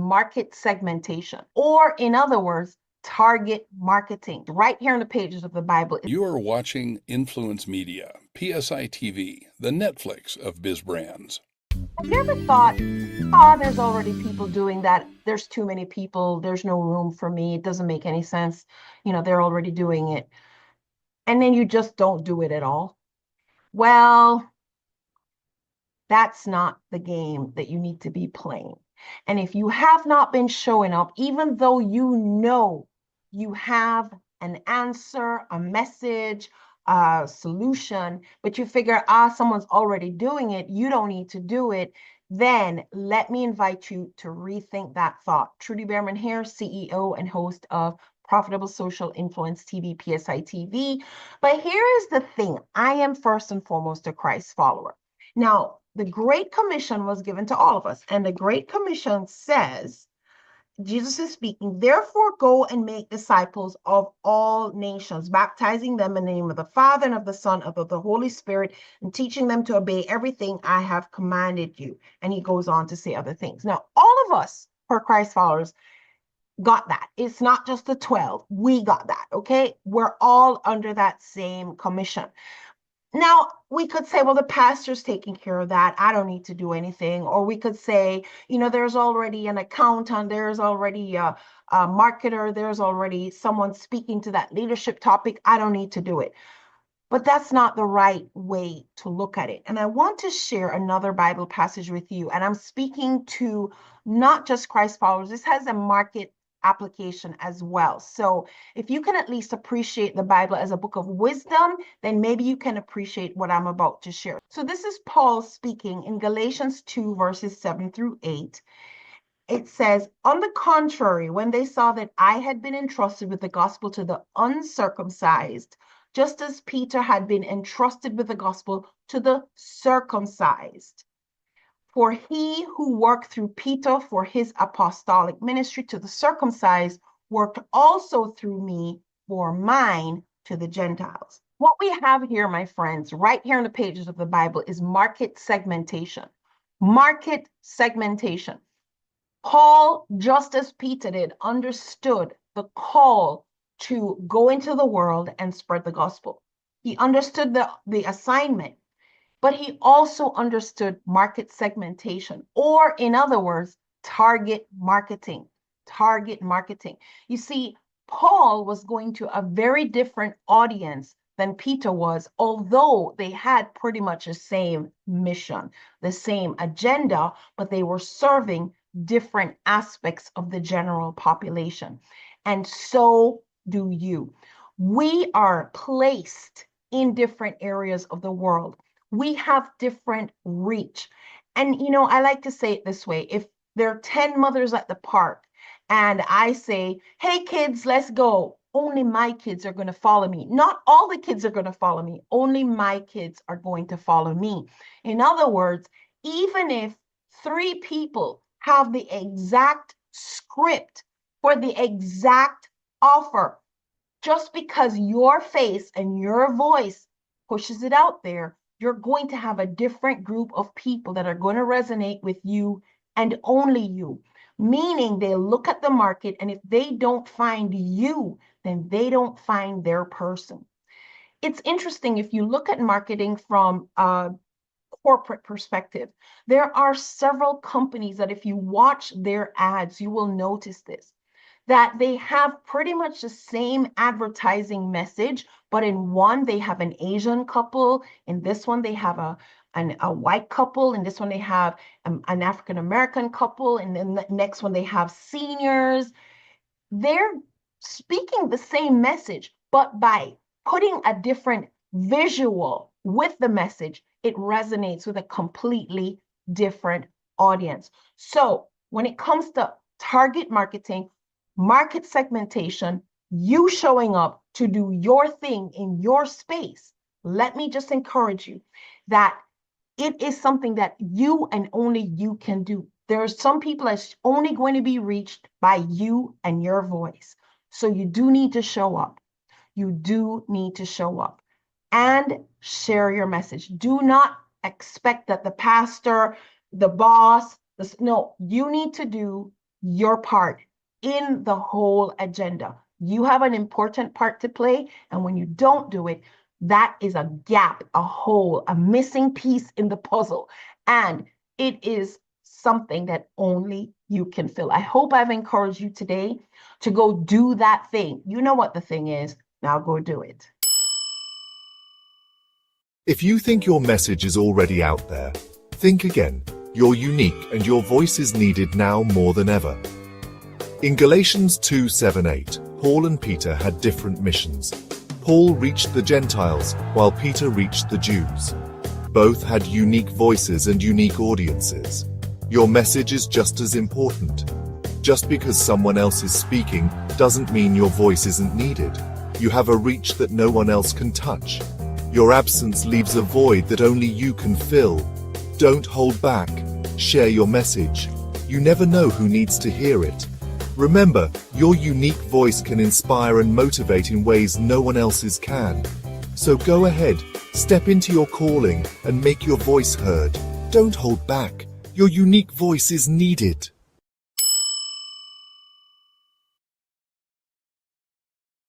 market segmentation, or in other words, target marketing. Right here in the pages of the Bible. You are watching Influence Media, PSI TV, the Netflix of biz brands. Have you ever thought, oh, there's already people doing that. There's too many people. There's no room for me. It doesn't make any sense. They're already doing it. And then you just don't do it at all. Well, that's not the game that you need to be playing. And if you have not been showing up, even though you know you have an answer, a message, a solution, but you figure, someone's already doing it, you don't need to do it, then let me invite you to rethink that thought. Trudy Beerman here, CEO and host of Profitable Social Influence TV, PSI TV. But here is the thing. I am first and foremost a Christ follower. Now, the Great Commission was given to all of us, and the Great Commission says, Jesus is speaking, therefore go and make disciples of all nations, baptizing them in the name of the Father and of the Son and of the Holy Spirit, and teaching them to obey everything I have commanded you. And he goes on to say other things. Now, all of us who are Christ followers got that. It's not just the 12. We got that, okay? We're all under that same commission. Now, we could say, well, the pastor's taking care of that. I don't need to do anything. Or we could say, there's already an accountant, there's already a marketer, there's already someone speaking to that leadership topic. I don't need to do it. But that's not the right way to look at it. And I want to share another Bible passage with you. And I'm speaking to not just Christ followers. This has a market application as well. So if you can at least appreciate the Bible as a book of wisdom, then maybe you can appreciate what I'm about to share. So this is Paul speaking in Galatians 2, verses 7 through 8. It says, on the contrary, when they saw that I had been entrusted with the gospel to the uncircumcised, just as Peter had been entrusted with the gospel to the circumcised. For he who worked through Peter for his apostolic ministry to the circumcised worked also through me for mine to the Gentiles. What we have here, my friends, right here in the pages of the Bible is market segmentation. Market segmentation. Paul, just as Peter did, understood the call to go into the world and spread the gospel. He understood the assignment. But he also understood market segmentation, or in other words, target marketing. Target marketing. You see, Paul was going to a very different audience than Peter was, although they had pretty much the same mission, the same agenda, but they were serving different aspects of the general population. And so do you. We are placed in different areas of the world. We have different reach. And, I like to say it this way. If there are 10 mothers at the park and I say, hey, kids, let's go, only my kids are going to follow me. Not all the kids are going to follow me. Only my kids are going to follow me. In other words, even if 3 people have the exact script for the exact offer, just because your face and your voice pushes it out there, you're going to have a different group of people that are going to resonate with you and only you. Meaning they look at the market, and if they don't find you, then they don't find their person. It's interesting, if you look at marketing from a corporate perspective, there are several companies that if you watch their ads, you will notice this, that they have pretty much the same advertising message, but in one they have an Asian couple, in this one they have a white couple, in this one they have an African-American couple, and then the next one they have seniors. They're speaking the same message, but by putting a different visual with the message, it resonates with a completely different audience. So when it comes to target marketing, market segmentation, you showing up to do your thing in your space, let me just encourage you that it is something that you and only you can do. There are some people that's only going to be reached by you and your voice. So you do need to show up. You do need to show up and share your message. Do not expect that the pastor, the boss, no, you need to do your part in the whole agenda. You have an important part to play, and when you don't do it, that is a gap, a hole, a missing piece in the puzzle. And it is something that only you can fill. I hope I've encouraged you today to go do that thing. You know what the thing is. Now go do it. If you think your message is already out there, think again. You're unique and your voice is needed now more than ever. In Galatians 2:7-8, Paul and Peter had different missions. Paul reached the Gentiles, while Peter reached the Jews. Both had unique voices and unique audiences. Your message is just as important. Just because someone else is speaking doesn't mean your voice isn't needed. You have a reach that no one else can touch. Your absence leaves a void that only you can fill. Don't hold back. Share your message. You never know who needs to hear it. Remember, your unique voice can inspire and motivate in ways no one else's can. So go ahead, step into your calling, and make your voice heard. Don't hold back. Your unique voice is needed.